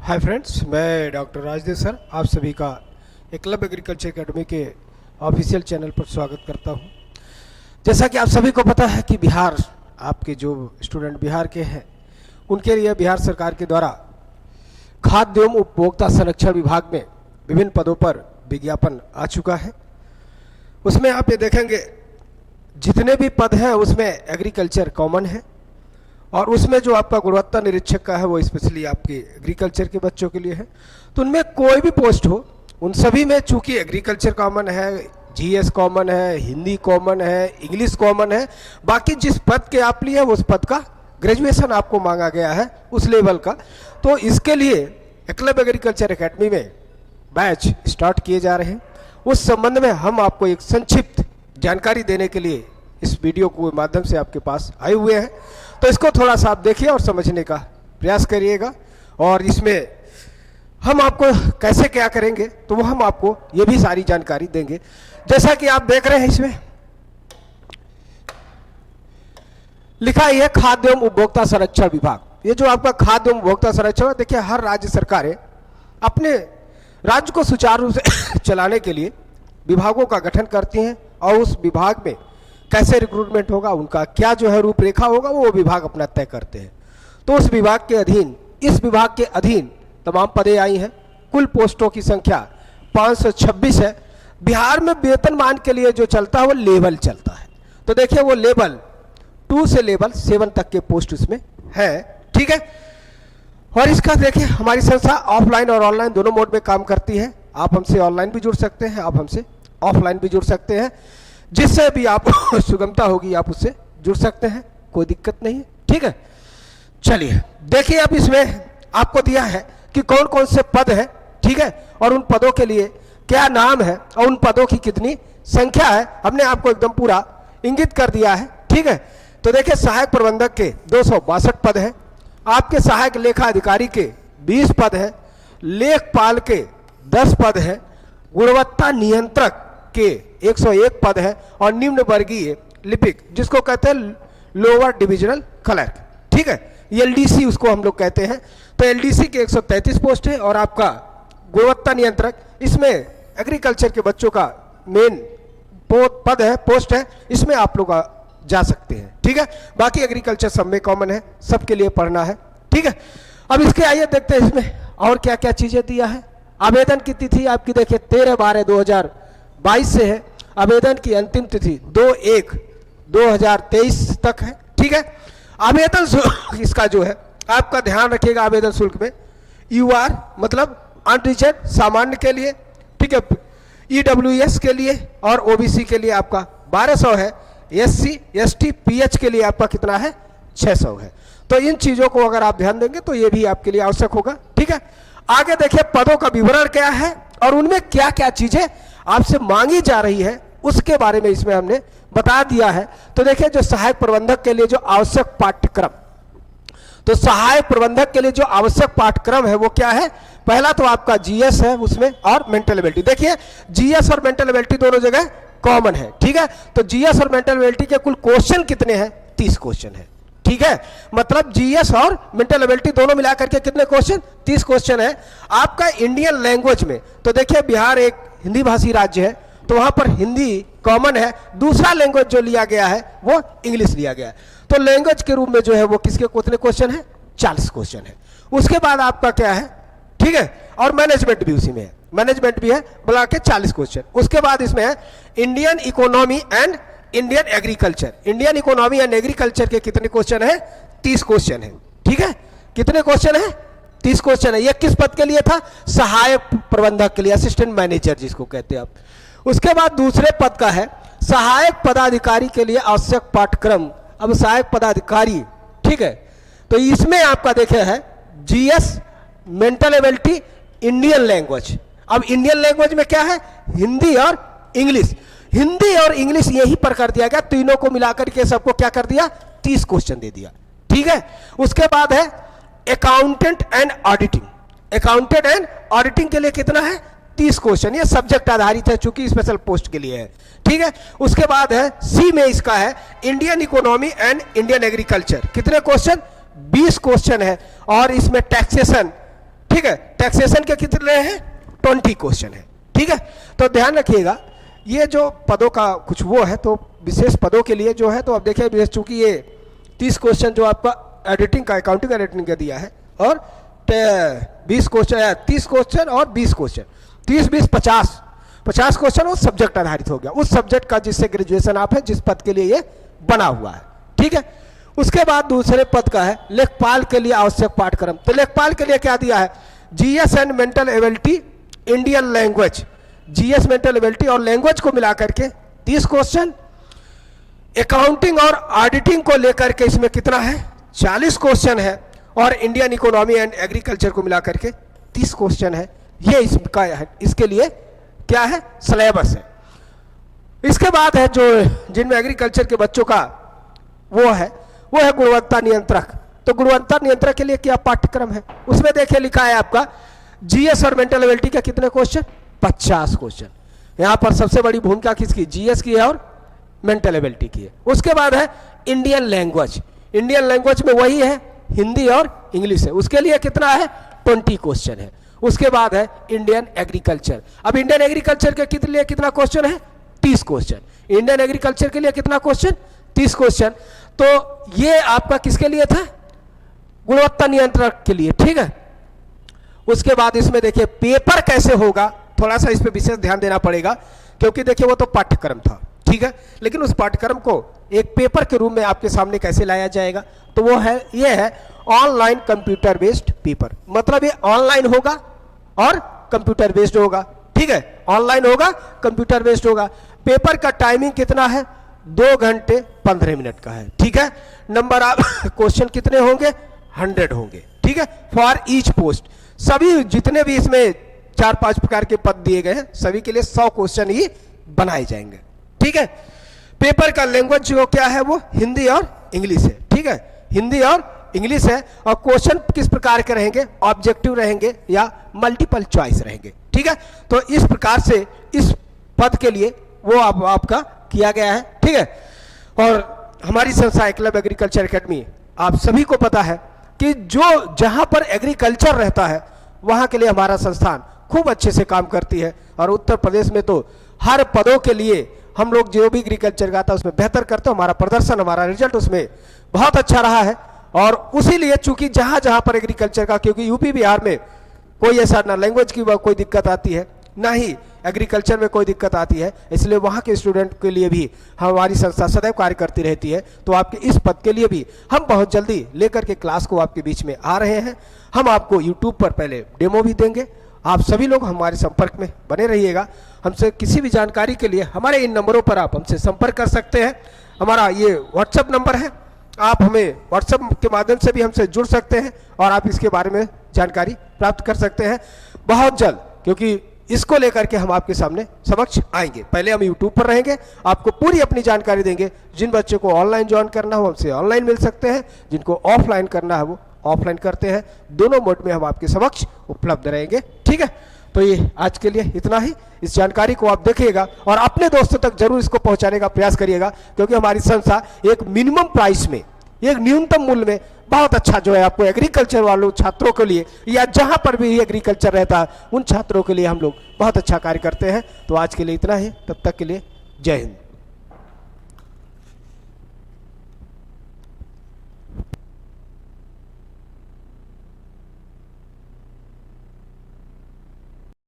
Hi friends, मैं doctor Rajdev sir आप सभी का एकलव्य एग्रीकल्चर एकेडमी के ऑफिशियल चैनल पर स्वागत करता हूं। जैसा कि आप सभी को पता है कि बिहार, आपके जो स्टूडेंट बिहार के हैं उनके लिए बिहार सरकार के द्वारा खाद्य एवं उपभोक्ता संरक्षण विभाग में विभिन्न पदों पर विज्ञापन आ चुका है। उसमें आप ये देखेंगे जितने भी पद हैं उसमें एग्रीकल्चर कॉमन है और उसमें जो आपका गुणवत्ता निरीक्षक का है वो स्पेशली आपके एग्रीकल्चर के बच्चों के लिए है। तो उनमें कोई भी पोस्ट हो, उन सभी में चूंकि एग्रीकल्चर कॉमन है, जीएस कॉमन है, हिंदी कॉमन है, इंग्लिश कॉमन है, बाकी जिस पद के आप लिए उस पद का ग्रेजुएशन आपको मांगा गया है उस लेवल का। तो इसके लिए एकलव्य एग्रीकल्चर एकेडमी में बैच स्टार्ट किए जा रहे हैं। उस संबंध में हम आपको एक संक्षिप्त जानकारी देने के लिए इस वीडियो के माध्यम से आपके पास आए हुए हैं। तो इसको थोड़ा सा आप देखिए और समझने का प्रयास करिएगा और इसमें हम आपको कैसे क्या करेंगे तो वो हम आपको ये भी सारी जानकारी देंगे। जैसा कि आप देख रहे हैं इसमें लिखा ही है खाद्य एवं उपभोक्ता संरक्षण विभाग। ये जो आपका खाद्य एवं उपभोक्ता संरक्षण, देखिए हर राज्य सरकारें अपने राज्य को सुचारू रूप से चलाने के लिए विभागों का गठन करती हैं और उस विभाग में कैसे रिक्रूटमेंट होगा, उनका क्या जो है रूपरेखा होगा, वो विभाग अपना तय करते हैं। तो उस विभाग के अधीन, इस विभाग के अधीन तमाम पदें आई हैं। कुल पोस्टों की संख्या 526 है। बिहार में वेतनमान के लिए जो चलता है वो लेवल चलता है। तो देखिए वो लेवल 2 से लेवल 7 तक के पोस्ट इसमें है, ठीक है। और इसका देखिए हमारी संस्था ऑफलाइन और ऑनलाइन दोनों मोड में काम करती है। आप हमसे ऑनलाइन भी जुड़ सकते हैं, आप हमसे ऑफलाइन भी जुड़ सकते हैं, जिससे भी आप सुगमता होगी आप उससे जुड़ सकते हैं, कोई दिक्कत नहीं है, ठीक है। चलिए देखिए अब इसमें आपको दिया है कि कौन कौन से पद है, ठीक है, और उन पदों के लिए क्या नाम है और उन पदों की कितनी संख्या है, हमने आपको एकदम पूरा इंगित कर दिया है, ठीक है। तो देखिए सहायक प्रबंधक के 262 पद हैं, आपके सहायक लेखा अधिकारी के 20 पद हैं, लेखपाल के 10 पद हैं, गुणवत्ता नियंत्रक के 101 पद है और निम्न वर्गीय लिपिक जिसको कहते हैं लोअर डिविजनल क्लर्क, ठीक है, एलडीसी उसको हम लोग कहते हैं। तो एलडीसी के 133 पोस्ट है और आपका गुणवत्ता नियंत्रक, इसमें एग्रीकल्चर के बच्चों का मेन पद है, पोस्ट है, इसमें आप लोग जा सकते हैं, ठीक है। बाकी एग्रीकल्चर सब में कॉमन है, सबके लिए पढ़ना है, ठीक है। अब इसके आइए देखते हैं इसमें और क्या क्या चीजें दिया है। आवेदन की तिथि आपकी देखिए 13/12/2022 से है। आवेदन की अंतिम तिथि 2/1/2023 तक है, ठीक है। आवेदन शुल्क इसका जो है आपका ध्यान रखिएगा, आवेदन शुल्क में यूआर मतलब अनरिजर्व सामान्य के लिए, ठीक है, ईडब्ल्यूएस के लिए और ओबीसी के लिए आपका 1200 है, एससी एसटी पीएच के लिए आपका कितना है 600 है। तो इन चीजों को अगर आप ध्यान देंगे तो ये भी आपके लिए आवश्यक होगा, ठीक है। आगे देखिए पदों का विवरण क्या है और उनमें क्या क्या चीजें आपसे मांगी जा रही है उसके बारे में इसमें हमने बता दिया है। तो देखिए जो सहायक प्रबंधक के लिए जो आवश्यक पाठ्यक्रम, तो सहायक प्रबंधक के लिए जो आवश्यक पाठ्यक्रम है वो क्या है, पहला तो आपका जीएस है उसमें और मेंटल एबिलिटी। देखिए जीएस और मेंटल एबिलिटी दोनों जगह कॉमन है, ठीक है। तो जीएस और मेंटल एबिलिटी के कुल क्वेश्चन कितने हैं, 30 क्वेश्चन है, ठीक है। मतलब जीएस और मेंटल एबिलिटी दोनों मिलाकर के कितने क्वेश्चन, 30 क्वेश्चन है। आपका इंडियन लैंग्वेज में तो देखिए बिहार एक हिंदी भाषी राज्य है तो वहां पर हिंदी कॉमन है, दूसरा लैंग्वेज जो लिया गया है वो इंग्लिश लिया गया है। तो लैंग्वेज के रूप में जो है वो किसके कितने क्वेश्चन है, 40 क्वेश्चन है। उसके बाद आपका क्या है, ठीक है, और मैनेजमेंट भी उसी में है, मैनेजमेंट भी है, बुला के 40 क्वेश्चन। उसके बाद इसमें है Indian economy and Indian agriculture. Indian economy and agriculture के कितने क्वेश्चन है, 30 क्वेश्चन है, ठीक है। कितने क्वेश्चन है, 30 क्वेश्चन है। ये किस पद के लिए था, सहायक प्रबंधक के लिए, असिस्टेंट मैनेजर जिसको कहते हैं आप। उसके बाद दूसरे पद का है सहायक पदाधिकारी के लिए आवश्यक पाठ्यक्रम। अब सहायक पदाधिकारी, ठीक है, तो इसमें आपका देखे है GS, mental ability, Indian language. अब इंडियन लैंग्वेज में क्या है, हिंदी और इंग्लिश। हिंदी और इंग्लिश यही पर कर दिया गया, तीनों को मिलाकर के सबको क्या कर दिया, 30 क्वेश्चन दे दिया, ठीक है। उसके बाद है accountant and auditing. Accountant and auditing के लिए कितना है, 30 क्वेश्चन। ये सब्जेक्ट आधारित है चूंकि स्पेशल पोस्ट के लिए है, ठीक है। उसके बाद है सी में इसका है Indian economy and Indian agriculture. कितने क्वेश्चन, 20 क्वेश्चन है और इसमें टैक्सेशन, ठीक है। टैक्सेशन के कितने हैं? 20 क्वेश्चन है, ठीक है। तो ध्यान रखिएगा, ये जो पदों का कुछ वो है, तो विशेष पदों के लिए जो है, तो अब देखिए चूंकि ये 30 क्वेश्चन जो आपका एडिटिंग का, अकाउंटिंग एडिटिंग का दिया है, और 20 क्वेश्चन, 30 क्वेश्चन और 20 क्वेश्चन, 30 20 50 क्वेश्चन उस सब्जेक्ट आधारित हो गया, उस सब्जेक्ट का जिससे ग्रेजुएशन आप है, जिस पद के लिए ये बना हुआ है, ठीक है। उसके बाद दूसरे पद का है लेखपाल के लिए आवश्यक पाठ्यक्रम। तो लेखपाल के लिए क्या दिया है? GS and mental ability, Indian language, GS mental ability और लैंग्वेज को मिला करके 30 क्वेश्चन, अकाउंटिंग और ऑडिटिंग को लेकर के इसमें कितना है? 40 क्वेश्चन है, और इंडियन इकोनॉमी एंड एग्रीकल्चर को मिला करके 30 क्वेश्चन है। ये इसका है, इसके लिए क्या है? सिलेबस है। इसके बाद है जो जिनमें एग्रीकल्चर के बच्चों का वो है गुणवत्ता नियंत्रक। तो गुणवत्ता नियंत्रक के लिए क्या पाठ्यक्रम है? उसमें देखिए लिखा है आपका जीएस और मेंटल एबिलिटी का कितने क्वेश्चन? 50 क्वेश्चन। यहां पर सबसे बड़ी भूमिका किसकी? जीएस की है और मेंटल एबिलिटी की है। उसके बाद है इंडियन लैंग्वेज। इंडियन लैंग्वेज में वही है, हिंदी और इंग्लिश है, उसके लिए कितना है? 20 क्वेश्चन है। उसके बाद है इंडियन एग्रीकल्चर। अब इंडियन एग्रीकल्चर के लिए कितना क्वेश्चन है? 30 क्वेश्चन। इंडियन एग्रीकल्चर के लिए कितना क्वेश्चन? 30 क्वेश्चन। तो ये आपका किसके लिए था? गुणवत्ता नियंत्रक के लिए, ठीक है। उसके बाद इसमें देखिए पेपर कैसे होगा, थोड़ा सा इस पे विशेष ध्यान देना पड़ेगा, क्योंकि देखिए वो तो पाठ्यक्रम था, ठीक है, लेकिन उस पाठ्यक्रम को एक पेपर के रूप में आपके सामने कैसे लाया जाएगा? तो वो है, ये है ऑनलाइन कंप्यूटर बेस्ड पेपर। मतलब ये ऑनलाइन होगा और कंप्यूटर बेस्ड होगा, ठीक है, ऑनलाइन होगा, कंप्यूटर बेस्ड होगा। पेपर का टाइमिंग कितना है? 2 घंटे 15 मिनट का है, ठीक है। नंबर ऑफ क्वेश्चन कितने होंगे? 100 होंगे, ठीक है, फॉर ईच पोस्ट। सभी जितने भी इसमें 4-5 प्रकार के पद दिए गए हैं, सभी के लिए 100 क्वेश्चन ही बनाए जाएंगे, ठीक है। पेपर का लैंग्वेज जो क्या है? वो हिंदी और इंग्लिश है, ठीक है, हिंदी और इंग्लिश है। और क्वेश्चन किस प्रकार के रहेंगे? ऑब्जेक्टिव रहेंगे या मल्टीपल चॉइस रहेंगे, ठीक है। तो इस प्रकार से इस पद के लिए वो आपका किया गया है, ठीक है। और हमारी संस्था एकलव्य एग्रीकल्चर एकेडमी, आप सभी को पता है कि जो जहां पर एग्रीकल्चर रहता है वहां के लिए हमारा संस्थान खूब अच्छे से काम करती है। और उत्तर प्रदेश में तो हर पदों के लिए हम लोग जो भी एग्रीकल्चर का आता है उसमें बेहतर करते हैं। हमारा प्रदर्शन, हमारा रिजल्ट उसमें बहुत अच्छा रहा है। और उसी लिए चूंकि जहां जहां पर एग्रीकल्चर का, क्योंकि यूपी बिहार में कोई ऐसा ना लैंग्वेज की कोई दिक्कत आती है, ना ही एग्रीकल्चर में कोई दिक्कत आती है, इसलिए वहाँ के स्टूडेंट के लिए भी हमारी संस्था सदैव कार्य करती रहती है। तो आपके इस पद के लिए भी हम बहुत जल्दी लेकर के क्लास को आपके बीच में आ रहे हैं। हम आपको यूट्यूब पर पहले डेमो भी देंगे। आप सभी लोग हमारे संपर्क में बने रहिएगा। हमसे किसी भी जानकारी के लिए हमारे इन नंबरों पर आप हमसे संपर्क कर सकते हैं। हमारा ये व्हाट्सएप नंबर है, आप हमें व्हाट्सएप के माध्यम से भी हमसे जुड़ सकते हैं और आप इसके बारे में जानकारी प्राप्त कर सकते हैं बहुत जल्द, क्योंकि इसको लेकर के हम आपके सामने समक्ष आएंगे। पहले हम यूट्यूब पर रहेंगे, आपको पूरी अपनी जानकारी देंगे। जिन बच्चों को ऑनलाइन ज्वाइन करना हो हमसे ऑनलाइन मिल सकते हैं, जिनको ऑफलाइन करना है वो ऑफलाइन करते हैं। दोनों मोड में हम आपके समक्ष उपलब्ध रहेंगे, ठीक है। तो ये आज के लिए इतना ही। इस जानकारी को आप देखिएगा और अपने दोस्तों तक जरूर इसको पहुंचाने का प्रयास करिएगा, क्योंकि हमारी संस्था एक मिनिमम प्राइस में, एक न्यूनतम मूल्य में बहुत अच्छा जो है आपको एग्रीकल्चर वालों छात्रों के लिए, या जहां पर भी एग्रीकल्चर रहता है उन छात्रों के लिए हम लोग बहुत अच्छा कार्य करते हैं। तो आज के लिए इतना ही, तब तक के लिए जय हिंद।